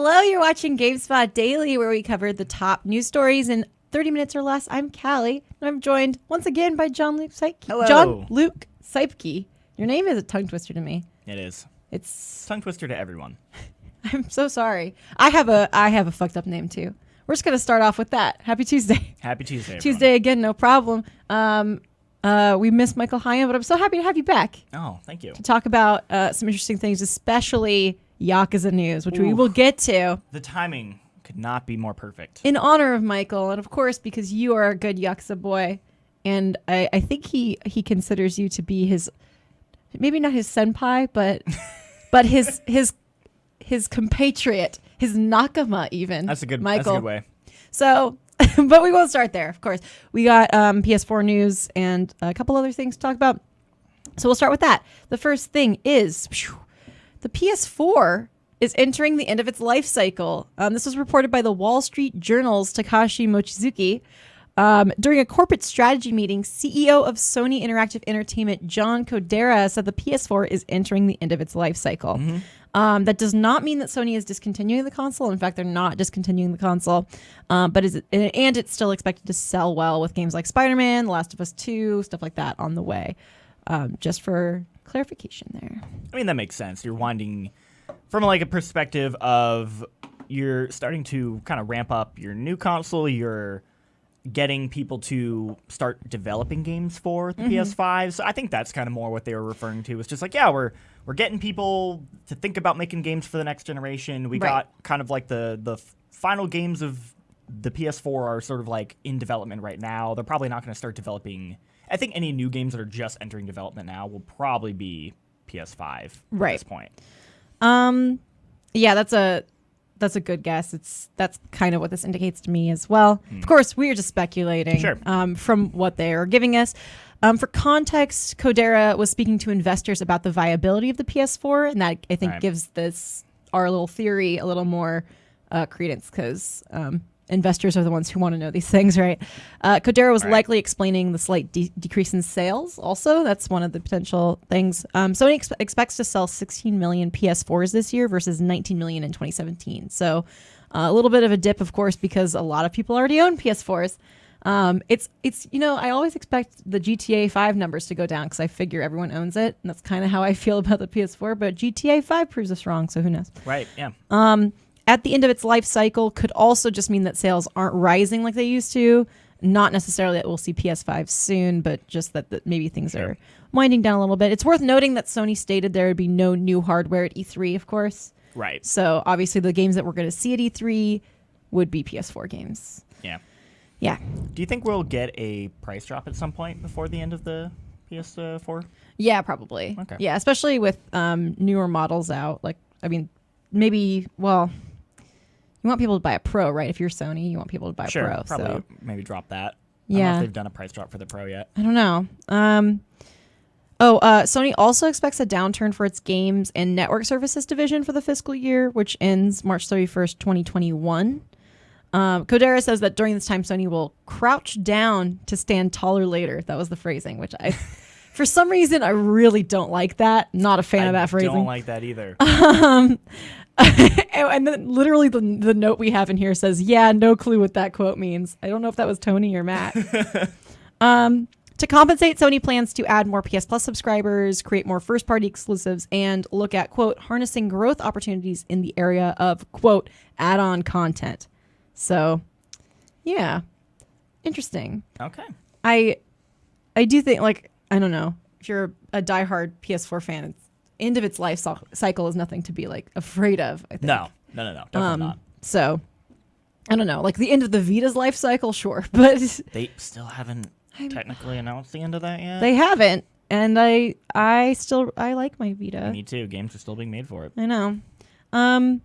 Hello, you're watching GameSpot Daily, where we cover the top news stories in 30 minutes or less. I'm Callie, and I'm joined once again by John Luke Seipke. Hello. John Luke Seipke. Your name is a tongue twister to me. It is. It's Tongue twister to everyone. I'm so sorry. I have a fucked up name too. We're just gonna start off with that. Happy Tuesday. Happy Tuesday, everyone. Tuesday again, no problem. We missed Michael Hyan, but I'm so happy to have you back Oh, thank you. to talk about some interesting things, especially Yakuza news, which we will get to. The timing could not be more perfect. In honor of Michael, and of course because you are a good Yakuza boy, and I think he considers you to be his, maybe not his senpai, but his compatriot, his nakama even. That's a good way. So, but we won't start there, of course. We got PS4 news and a couple other things to talk about. So we'll start with that. The first thing is the PS4 is entering the end of its life cycle. This was reported by the Wall Street Journal's Takashi Mochizuki. During a corporate strategy meeting, CEO of Sony Interactive Entertainment, John Kodera, said the PS4 is entering the end of its life cycle. Mm-hmm. That does not mean that Sony is discontinuing the console. In fact, they're not discontinuing the console, but it's still expected to sell well with games like Spider-Man, The Last of Us 2, stuff like that on the way. Just for clarification there. I mean, that makes sense. You're winding from like a perspective of you're starting to kind of ramp up your new console. You're getting people to start developing games for the PS5. So I think that's kind of more what they were referring to. It's just like, yeah, we're getting people to think about making games for the next generation. We got kind of like the final games of the PS4 are sort of like in development right now. They're probably not going to start developing. I think any new games that are just entering development now will probably be PS5 at this point. Yeah, that's a good guess. That's kind of what this indicates to me as well. Of course, we are just speculating from what they are giving us. For context, Kodera was speaking to investors about the viability of the PS4, and that I think gives our little theory a little more credence because investors are the ones who want to know these things, right? Kodera was likely explaining the slight decrease in sales. Also, that's one of the potential things. Sony expects to sell 16 million PS4s this year versus 19 million in 2017. So a little bit of a dip, of course, because a lot of people already own PS4s. It's I always expect the GTA 5 numbers to go down because I figure everyone owns it, and that's kind of how I feel about the PS4. But GTA 5 proves us wrong, so who knows? Right. Yeah. At the end of its life cycle could also just mean that sales aren't rising like they used to. Not necessarily that we'll see PS5 soon, but just that maybe things are winding down a little bit. It's worth noting that Sony stated there would be no new hardware at E3, of course. Right. So obviously the games that we're going to see at E3 would be PS4 games. Yeah. Yeah. Do you think we'll get a price drop at some point before the end of the PS4? Yeah, probably. Okay. Yeah, especially with newer models out. Like, I mean, maybe, well, you want people to buy a Pro, right? If you're Sony, you want people to buy a Pro. Probably maybe drop that. Yeah. I don't know if they've done a price drop for the Pro yet. I don't know. Sony also expects a downturn for its games and network services division for the fiscal year, which ends March 31st, 2021. Kodera says that during this time, Sony will crouch down to stand taller later. That was the phrasing, which for some reason, I really don't like that. Not a fan of that phrasing. I don't like that either. And then literally the note we have in here says, yeah, no clue what that quote means. I don't know if that was Tony or Matt. To compensate, Sony plans to add more PS Plus subscribers, create more first-party exclusives, and look at, quote, harnessing growth opportunities in the area of, quote, add-on content. So, yeah, interesting. Okay. I do think, like, I don't know, if you're a diehard PS4 fan, it's end of its life cycle is nothing to be like afraid of, I think. No, definitely not. So, I don't know, like the end of the Vita's life cycle, sure, but they still haven't technically announced the end of that yet. They haven't, and I like my Vita. Me too. Games are still being made for it. I know.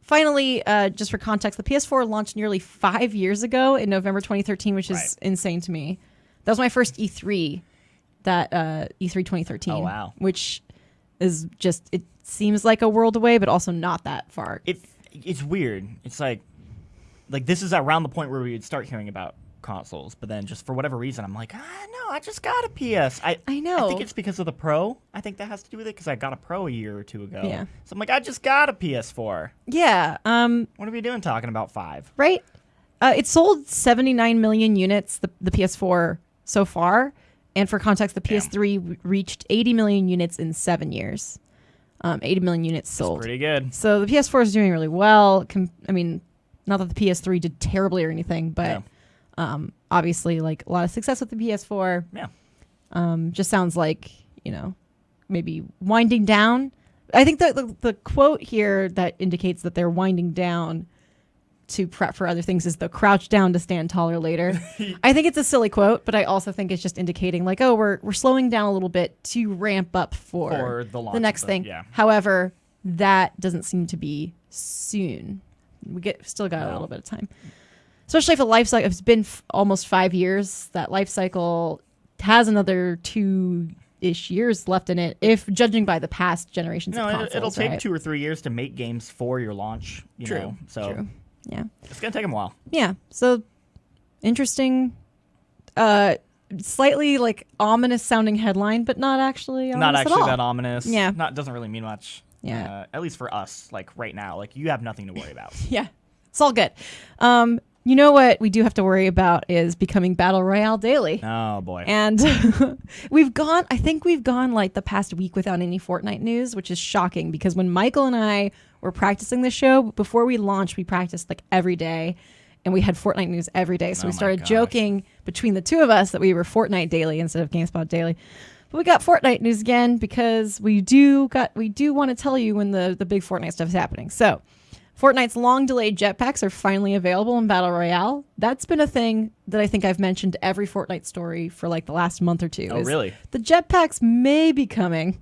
Finally, just for context, the PS4 launched nearly 5 years ago in November 2013, which is insane to me. That was my first E3, E3 2013. Oh, wow. Which is just, it seems like a world away, but also not that far. It's weird. It's like this is around the point where we would start hearing about consoles, but then just for whatever reason, I'm like, no, I just got a PS. I know. I think it's because of the Pro. I think that has to do with it because I got a Pro a year or two ago. Yeah. So I'm like, I just got a PS4. Yeah. What are we doing talking about 5? Right. It sold 79 million units, the PS4 so far. And for context, the PS3 reached 80 million units in 7 years. 80 million units sold. That's pretty good. So the PS4 is doing really well. I mean, not that the PS3 did terribly or anything, but obviously, like a lot of success with the PS4. Yeah. Just sounds like, maybe winding down. I think that the quote here that indicates that they're winding down to prep for other things is the crouch down to stand taller later. I think it's a silly quote, but I also think it's just indicating like, oh, we're slowing down a little bit to ramp up for the next thing. Yeah. However, that doesn't seem to be soon. Still got a little bit of time. Especially if a life cycle, it's been almost 5 years, that life cycle has another 2-ish years left in it, if judging by the past generations of consoles. It'll take 2 or 3 years to make games for your launch. True. True. Yeah. It's going to take them a while. Yeah. So interesting, slightly like ominous sounding headline, but not actually ominous Not actually at all. that ominous. Yeah. Doesn't really mean much. Yeah. At least for us, like right now, like you have nothing to worry about. Yeah. It's all good. You know what we do have to worry about is becoming Battle Royale daily. Oh boy. And I think we've gone like the past week without any Fortnite news, which is shocking because when Michael and I were practicing the show, before we launched, we practiced like every day and we had Fortnite news every day. So we started joking between the two of us that we were Fortnite daily instead of GameSpot daily. But we got Fortnite news again because we do want to tell you when the big Fortnite stuff is happening. So Fortnite's long-delayed jetpacks are finally available in Battle Royale. That's been a thing that I think I've mentioned every Fortnite story for like the last month or two. Oh, really? The jetpacks may be coming.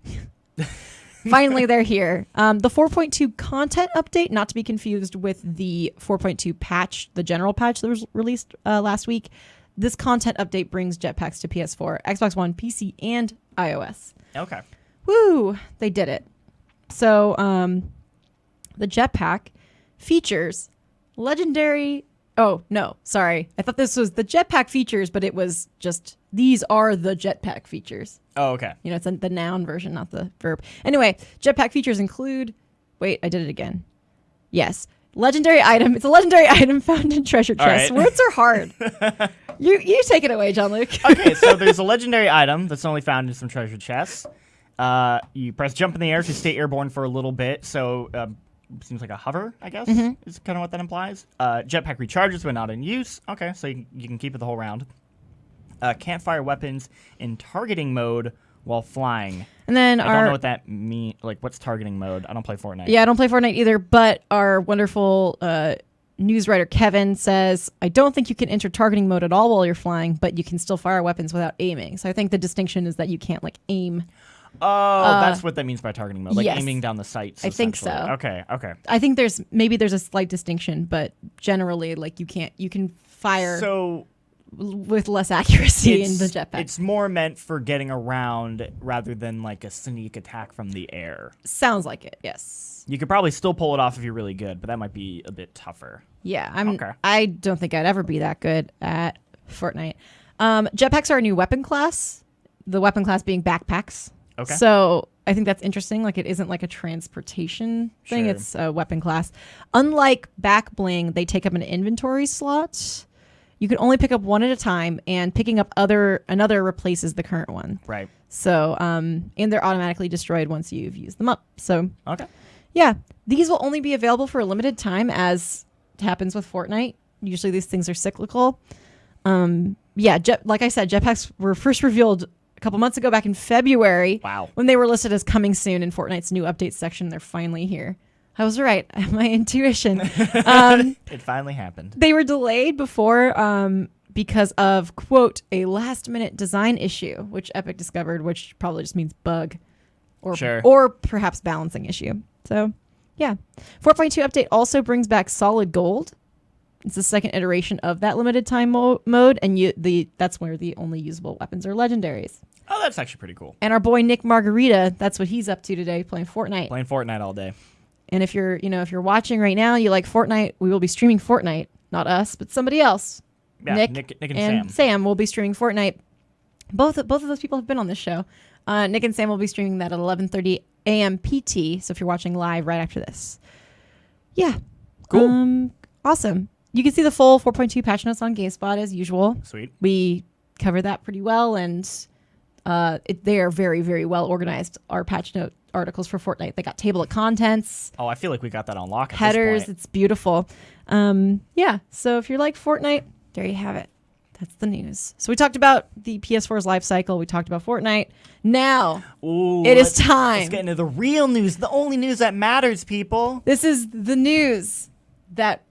Finally, they're here. The 4.2 content update, not to be confused with the 4.2 patch, the general patch that was released last week. This content update brings jetpacks to PS4, Xbox One, PC, and iOS. Okay. Woo! They did it. So the jetpack features legendary... Oh, no, sorry. I thought this was the jetpack features, but it was just, these are the jetpack features. Oh, okay. It's the noun version, not the verb. Anyway, jetpack features include... Wait, I did it again. Yes. Legendary item. It's a legendary item found in treasure chests. Right. Words are hard. You take it away, John Luke. Okay, so there's a legendary item that's only found in some treasure chests. You press jump in the air to stay airborne for a little bit, so... seems like a hover, I guess, is kind of what that implies. Jetpack recharges when not in use. Okay, so you can keep it the whole round. Can't fire weapons in targeting mode while flying. And then I don't know what that means. Like, what's targeting mode? I don't play Fortnite. Yeah, I don't play Fortnite either, but our wonderful news writer Kevin says, I don't think you can enter targeting mode at all while you're flying, but you can still fire weapons without aiming. So I think the distinction is that you can't, like, aim. Oh, that's what that means by targeting mode, like aiming down the sights. I think so. Okay. I think there's a slight distinction, but generally, like you can fire with less accuracy in the jetpack. It's more meant for getting around rather than like a sneak attack from the air. Sounds like it. Yes. You could probably still pull it off if you're really good, but that might be a bit tougher. Yeah, I don't think I'd ever be that good at Fortnite. Jetpacks are a new weapon class. The weapon class being backpacks. Okay. So I think that's interesting. Like it isn't like a transportation thing. Sure. It's a weapon class. Unlike back bling, they take up an inventory slot. You can only pick up one at a time, and picking up another replaces the current one. Right. So and they're automatically destroyed once you've used them up. So okay. Yeah, these will only be available for a limited time, as happens with Fortnite. Usually these things are cyclical. Like I said, jetpacks were first revealed a couple months ago, back in February. Wow. When they were listed as coming soon in Fortnite's new update section. They're finally here. I was right. My intuition. It finally happened. They were delayed before because of, quote, a last-minute design issue, which Epic discovered, which probably just means bug or perhaps balancing issue. So, yeah. 4.2 update also brings back solid gold. It's the second iteration of that limited time mode, and that's where the only usable weapons are legendaries. Oh, that's actually pretty cool. And our boy Nick Margarita, that's what he's up to today, playing Fortnite. Playing Fortnite all day. And if you're watching right now, you like Fortnite, we will be streaming Fortnite. Not us, but somebody else. Yeah, Nick and Sam will be streaming Fortnite. Both of those people have been on this show. Nick and Sam will be streaming that at 11:30 a.m. PT. So if you're watching live right after this, yeah, cool, awesome. You can see the full 4.2 patch notes on GameSpot as usual. Sweet. We covered that pretty well, and they are very, very well organized. Our patch note articles for Fortnite. They got table of contents. Oh, I feel like we got that on lock. Headers. At this point. It's beautiful. Yeah. So if you like Fortnite, there you have it. That's the news. So we talked about the PS4's life cycle. We talked about Fortnite. Now it is time. Let's get into the real news. The only news that matters, people. This is the news that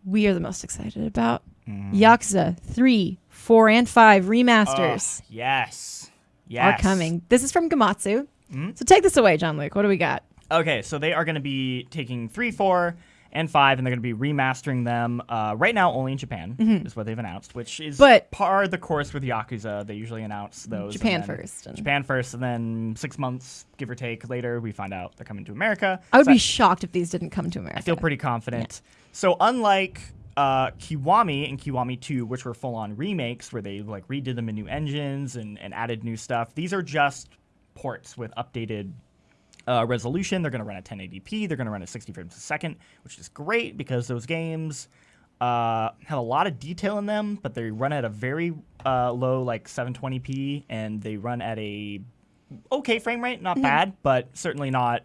we are the most excited about. Yakuza 3, 4, and 5 remasters. Yes. Are coming. This is from Gamatsu. So take this away, John Luke. What do we got? Okay, so they are going to be taking 3, 4, and 5, and they're going to be remastering them right now only in Japan, is what they've announced, which is par the course with Yakuza. They usually announce those. Japan first, and then 6 months, give or take, later, we find out they're coming to America. I would be shocked if these didn't come to America. I feel pretty confident. Yeah. So unlike Kiwami and Kiwami 2, which were full-on remakes, where they like redid them in new engines and added new stuff, these are just ports with updated resolution. They're going to run at 1080p. They're going to run at 60 frames a second, which is great because those games have a lot of detail in them, but they run at a very low, like 720p, and they run at a okay frame rate. Not bad, but certainly not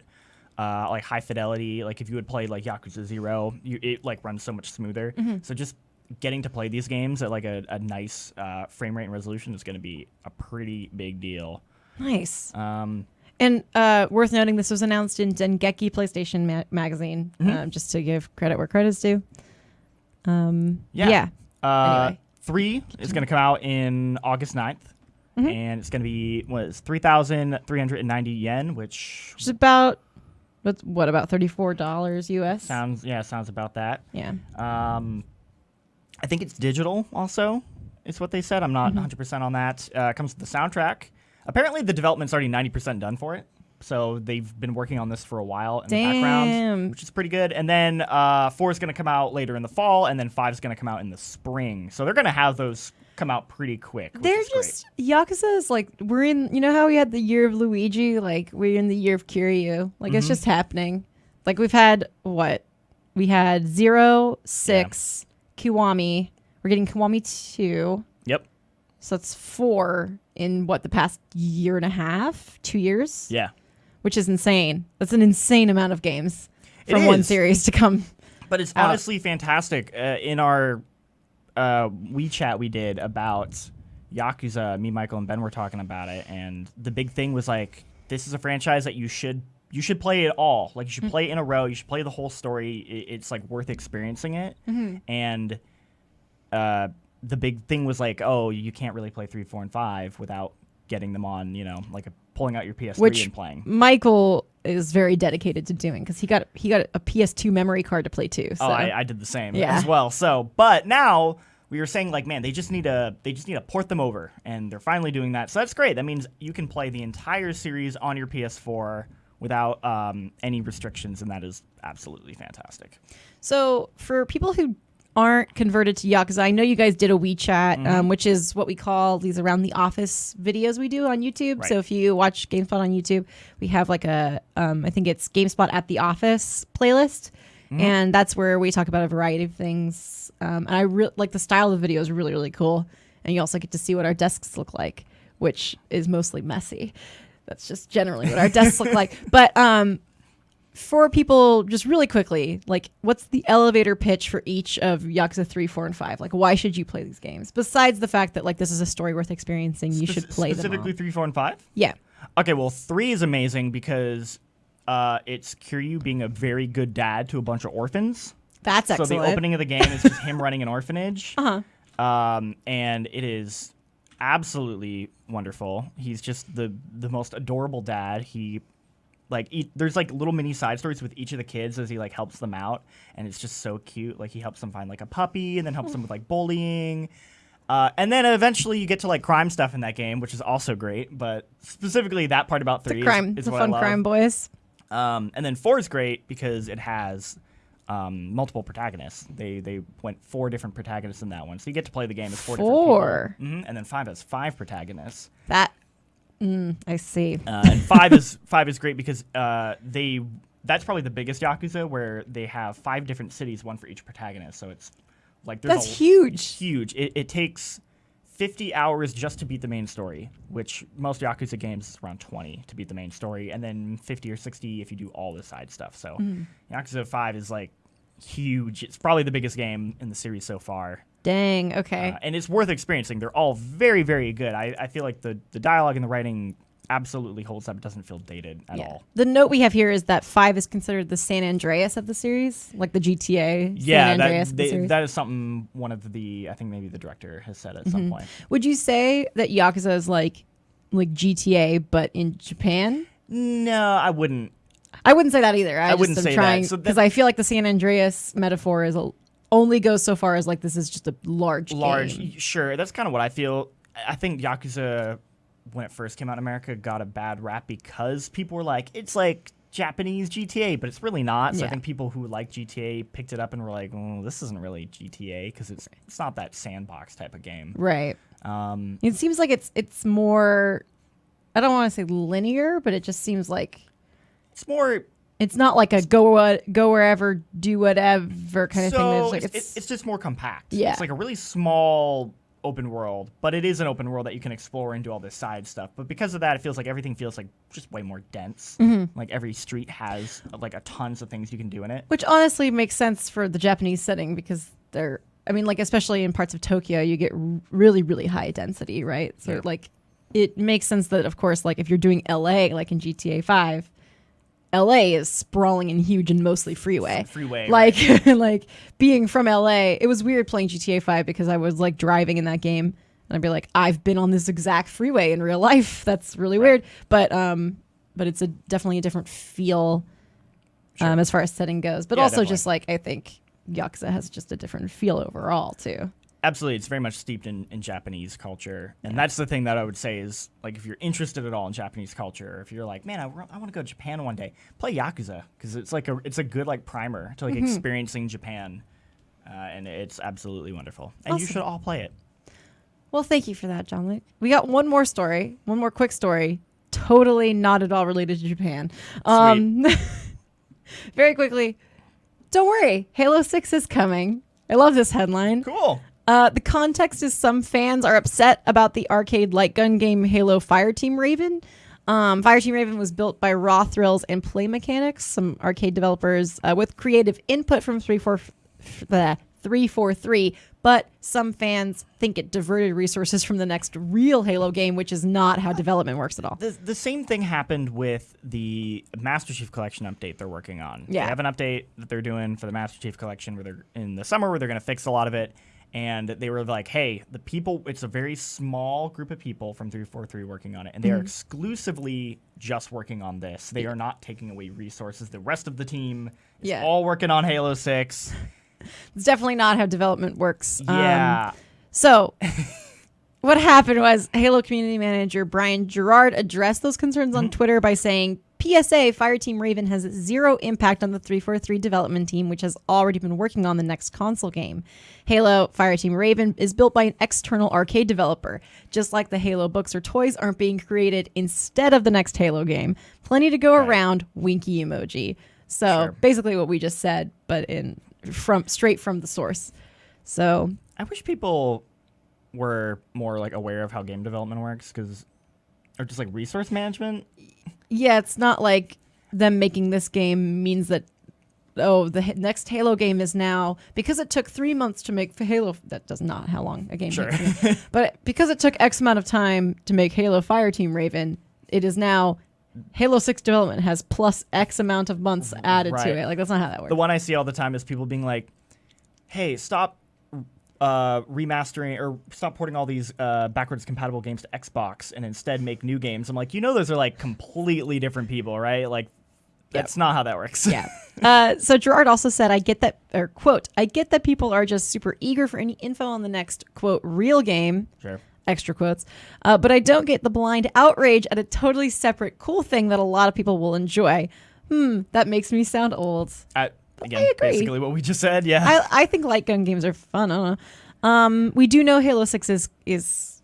like high fidelity. Like if you would play like Yakuza 0, it like runs so much smoother. So just getting to play these games at like a nice frame rate and resolution is going to be a pretty big deal. Nice. And worth noting, this was announced in Dengeki PlayStation magazine, just to give credit where credit's due. Yeah. Anyway. 3 is going to come out in August 9th. And it's going to be, 3,390 yen, which is about, about $34 US? Sounds about that. Yeah. I think it's digital also, is what they said. I'm not 100% on that. It comes with the soundtrack. Apparently, the development's already 90% done for it. So they've been working on this for a while in the background, which is pretty good. And then 4 is going to come out later in the fall, and then 5 is going to come out in the spring. So they're going to have those come out pretty quick. They're just Yakuza is like, we're in, you know how we had the year of Luigi, like we're in the year of Kiryu, like it's just happening. Like we've had we had 0, 6, Kiwami, we're getting Kiwami 2. Yep. So that's 4 in the past year and a half, 2 years. Yeah. Which is insane. That's an insane amount of games from one series to come. But it's honestly fantastic. In our WeChat we did about Yakuza, me, Michael, and Ben were talking about it, and the big thing was like, this is a franchise that you should play it all. Like you should play it in a row. You should play the whole story. It's like worth experiencing it. And the big thing was like, oh, you can't really play 3, 4, and 5 without getting them on, like pulling out your PS3 and playing. Michael is very dedicated to doing because he got a PS2 memory card to play too. So. Oh, I did the same as well. So, but now we were saying like, man, they just need to port them over, and they're finally doing that. So that's great. That means you can play the entire series on your PS4 without any restrictions, and that is absolutely fantastic. So for people who aren't converted to Yakuza, I know you guys did a WeChat, which is what we call these around the office videos we do on YouTube. Right. So if you watch GameSpot on YouTube, we have like a I think it's GameSpot at the office playlist, and that's where we talk about a variety of things. And I really like the style of the video is really, really cool, and you also get to see what our desks look like, which is mostly messy. That's just generally what our desks look like. But for people, just really quickly, like, what's the elevator pitch for each of Yakuza 3, 4, and 5? Like, why should you play these games? Besides the fact that, like, this is a story worth experiencing, you should play them all. Specifically 3, 4, and 5? Yeah. Okay, well, 3 is amazing because it's Kiryu being a very good dad to a bunch of orphans. That's excellent. So the opening of the game is just him running an orphanage. And it is absolutely wonderful. He's just the most adorable dad. He... there's like little mini side stories with each of the kids as he like helps them out, and it's just so cute. Like he helps them find like a puppy, and then helps them with like bullying, and then eventually you get to like crime stuff in that game, which is also great. But specifically that part about 3 is the what fun I love. crime boys. And then 4 is great because it has multiple protagonists. They went 4 different protagonists in that one, so you get to play the game as 4 4 different people. And then 5 has 5 protagonists. That I see. And 5 is great because that's probably the biggest Yakuza, where they have 5 different cities, one for each protagonist. So it's like that's huge. Huge. It takes 50 hours just to beat the main story, which most Yakuza games is around 20 to beat the main story, and then 50 or 60 if you do all the side stuff. So Yakuza 5 is like huge. It's probably the biggest game in the series so far. Dang, okay. And it's worth experiencing. They're all very, very good. I feel like the dialogue and the writing absolutely holds up. It doesn't feel dated at all. The note we have here is that 5 is considered the San Andreas of the series, like the GTA San Andreas of the series. That is something one of I think maybe the director has said at some point. Would you say that Yakuza is like GTA, but in Japan? No, I wouldn't. I wouldn't say that either. I wouldn't say that. Because I feel like the San Andreas metaphor is only goes so far as like this is just a large game. Sure, that's kind of what I feel. I think Yakuza, when it first came out in America, got a bad rap because people were like, it's like Japanese GTA, but it's really not. So I think people who like GTA picked it up and were like, oh, this isn't really GTA because it's not that sandbox type of game. Right. It seems like it's more, I don't want to say linear, but it just seems like it's more. It's not like a go wherever, do whatever kind of thing. Like it's just more compact. Yeah. It's like a really small open world, but it is an open world that you can explore and do all this side stuff. But because of that, it feels like everything feels like just way more dense. Like every street has like a tons of things you can do in it. Which honestly makes sense for the Japanese setting because especially in parts of Tokyo, you get really, really high density, right? So like it makes sense that, of course, like if you're doing LA, like in GTA 5, LA is sprawling and huge and mostly freeway. Like, right. Like being from LA, it was weird playing GTA 5 because I was like driving in that game and I'd be like, I've been on this exact freeway in real life. That's really weird. But it's definitely a different feel as far as setting goes. But also definitely. Just like, I think Yakuza has just a different feel overall too. Absolutely. It's very much steeped in Japanese culture. And that's the thing that I would say is, like, if you're interested at all in Japanese culture, or if you're like, man, I want to go to Japan one day, play Yakuza, because it's like it's a good like primer to like experiencing Japan. And it's absolutely wonderful. And you should all play it. Well, thank you for that, John Luke. We got one more quick story, totally not at all related to Japan. Very quickly, don't worry, Halo 6 is coming. I love this headline. Cool. The context is some fans are upset about the arcade light gun game Halo Fireteam Raven. Fireteam Raven was built by Raw Thrills and Play Mechanics, some arcade developers, with creative input from 343, but some fans think it diverted resources from the next real Halo game, which is not how development works at all. The same thing happened with the Master Chief Collection update they're working on. Yeah. They have an update that they're doing for the Master Chief Collection where they're in the summer where they're going to fix a lot of it. And they were like, hey, the people, it's a very small group of people from 343 working on it, and they are exclusively just working on this. They are not taking away resources. The rest of the team is all working on Halo 6. It's definitely not how development works. Yeah. So what happened was Halo community manager Brian Gerard addressed those concerns on Twitter by saying, PSA, Fireteam Raven has zero impact on the 343 development team, which has already been working on the next console game. Halo Fireteam Raven is built by an external arcade developer. Just like the Halo books or toys aren't being created instead of the next Halo game. Plenty to go around, winky emoji. So basically what we just said, but straight from the source. So I wish people were more like aware of how game development works, or just like resource management. Yeah, it's not like them making this game means that, the next Halo game is now, because it took 3 months to make Halo, that does not how long a game takes. But because it took X amount of time to make Halo Fireteam Raven, it is now Halo 6 development has plus X amount of months added to it. Like, that's not how that works. The one I see all the time is people being like, hey, stop remastering or stop porting all these backwards compatible games to Xbox and instead make new games. I'm like, those are like completely different people, right? Like, that's not how that works. Yeah. So Gerard also said, I get that, or quote, I get that people are just super eager for any info on the next, quote, real game. Sure. Extra quotes. But I don't get the blind outrage at a totally separate cool thing that a lot of people will enjoy. That makes me sound old. again, basically what we just said. Yeah, I think light gun games are fun. I don't know. We do know Halo 6 is it's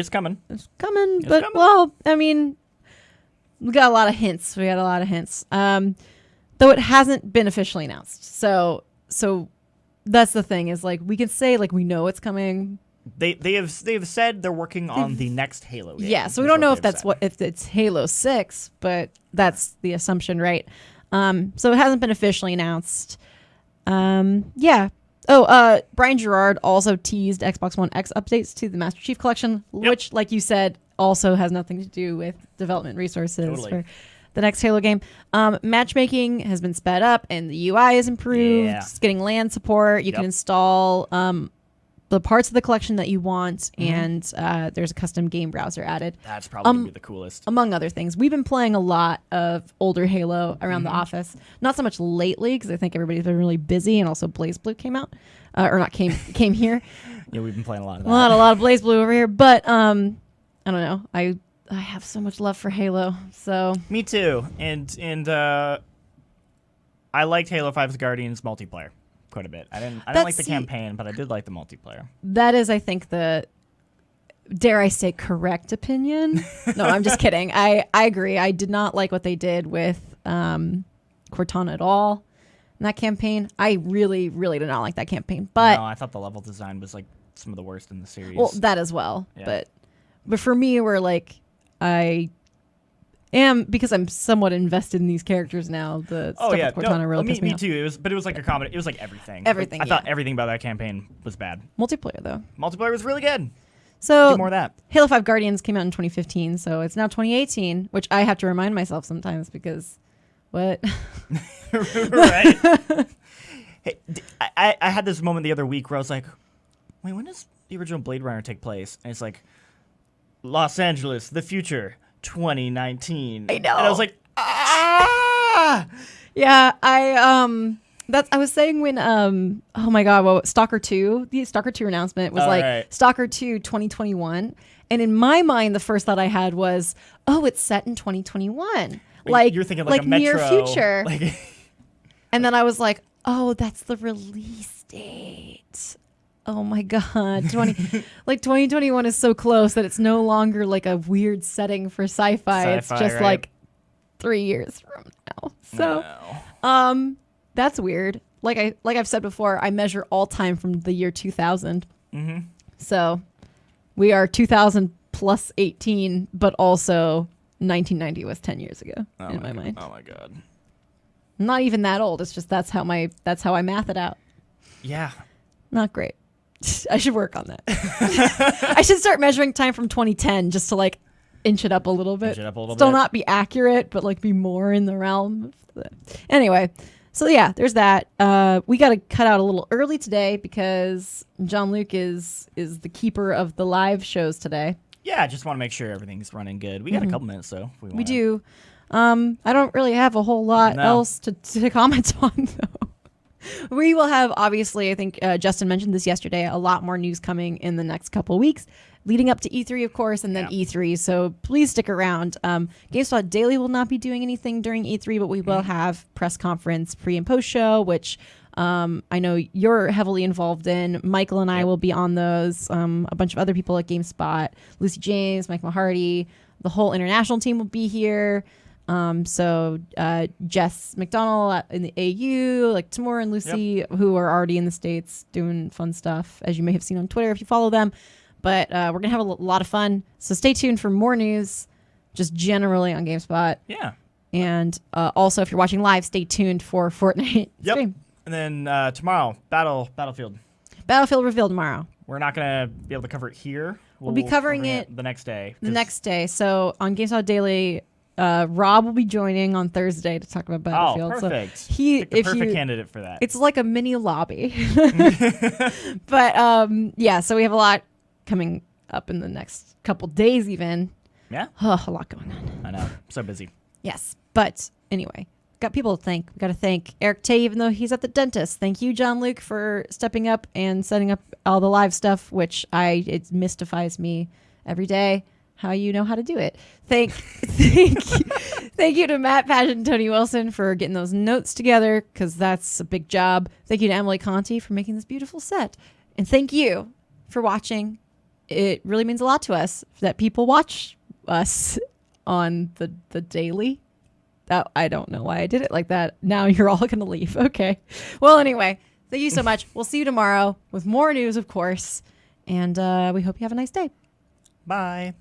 coming. It's coming, It's but coming. well, I mean, we got a lot of hints. Though it hasn't been officially announced. So that's the thing is like we can say like we know it's coming. They have said they're working on the next Halo game. Yeah, so we don't know if it's Halo 6, but that's the assumption, right? So it hasn't been officially announced. Yeah. Oh, Brian Gerard also teased Xbox One X updates to the Master Chief Collection, which, like you said, also has nothing to do with development resources for the next Halo game. Matchmaking has been sped up and the UI is improved. Yeah. It's getting LAN support. You can install the parts of the collection that you want, and there's a custom game browser added. That's probably going to be the coolest. Among other things. We've been playing a lot of older Halo around the office. Not so much lately, because I think everybody's been really busy, and also Blaze Blue came out. Came here. Yeah, we've been playing a lot of that. A lot of Blaze Blue over here. But, I don't know. I have so much love for Halo, so... Me too. And I liked Halo 5's Guardians multiplayer quite a bit. I didn't like the campaign, but I did like the multiplayer. That is, I think, the, dare I say, correct opinion. No, I'm just kidding. I agree. I did not like what they did with Cortana at all in that campaign. I really, really did not like that campaign. But no, I thought the level design was like some of the worst in the series. Well, that as well. Yeah. But for me, we're like, I am, because I'm somewhat invested in these characters now. The stuff with Cortana really pissed me off. Me too. It was like a comedy. It was like everything. Everything. I thought everything about that campaign was bad. Multiplayer though. Multiplayer was really good. So do more of that. Halo 5 Guardians came out in 2015, so it's now 2018, which I have to remind myself sometimes because what? Right. Hey, I had this moment the other week where I was like, wait, when does the original Blade Runner take place? And it's like, Los Angeles, the future, 2019. I know. And I was like, ah! Yeah, I was saying when oh my god, Stalker 2, the Stalker 2 announcement was Stalker 2 2021, and in my mind the first thought I had was, oh, it's set in 2021. Like you're thinking like a near Metro, future. And then I was like, oh, that's the release date. Oh my god, 2021 is so close that it's no longer like a weird setting for sci-fi. It's just like 3 years from now. So, that's weird. Like I've said before, I measure all time from the year 2000. Mm-hmm. So, we are 2000 plus 18, but also 1990 was 10 years ago in my mind. Oh my god. I'm not even that old. It's just that's how I math it out. Yeah. Not great. I should work on that. I should start measuring time from 2010 just to like inch it up a little bit. Still not be accurate, but like be more in the realm of that. Anyway, so yeah, there's that. We got to cut out a little early today because John Luke is the keeper of the live shows today. Yeah, I just want to make sure everything's running good. We got a couple minutes though. We do. I don't really have a whole lot else to comment on though. We will have, obviously, I think Justin mentioned this yesterday, a lot more news coming in the next couple of weeks, leading up to E3, of course, and then E3. So please stick around. GameSpot Daily will not be doing anything during E3, but we will have press conference pre and post show, which I know you're heavily involved in. Michael and I will be on those. A bunch of other people at GameSpot, Lucy James, Mike Mahardy, the whole international team will be here. So Jess McDonald in the AU, like Timur and Lucy, who are already in the States doing fun stuff, as you may have seen on Twitter if you follow them. But we're going to have a lot of fun. So stay tuned for more news, just generally on GameSpot. Yeah. And also, if you're watching live, stay tuned for Fortnite stream. And then tomorrow, Battlefield. Battlefield reveal tomorrow. We're not going to be able to cover it here. We'll be covering it the next day. The next day. So on GameSpot Daily, Rob will be joining on Thursday to talk about Battlefield. Oh, perfect. So he's the perfect candidate for that. It's like a mini lobby. But yeah, so we have a lot coming up in the next couple days even. Yeah. Oh, a lot going on. I know. So busy. Yes. But anyway, got people to thank. We got to thank Eric Tay, even though he's at the dentist. Thank you, John Luke, for stepping up and setting up all the live stuff, which it mystifies me every day. how you know how to do it. Thank you to Matt Padgett and Tony Wilson for getting those notes together, because that's a big job. Thank you to Emily Conti for making this beautiful set. And thank you for watching. It really means a lot to us that people watch us on the daily. I don't know why I did it like that. Now you're all going to leave. Okay. Well, anyway, thank you so much. We'll see you tomorrow with more news, of course. And we hope you have a nice day. Bye.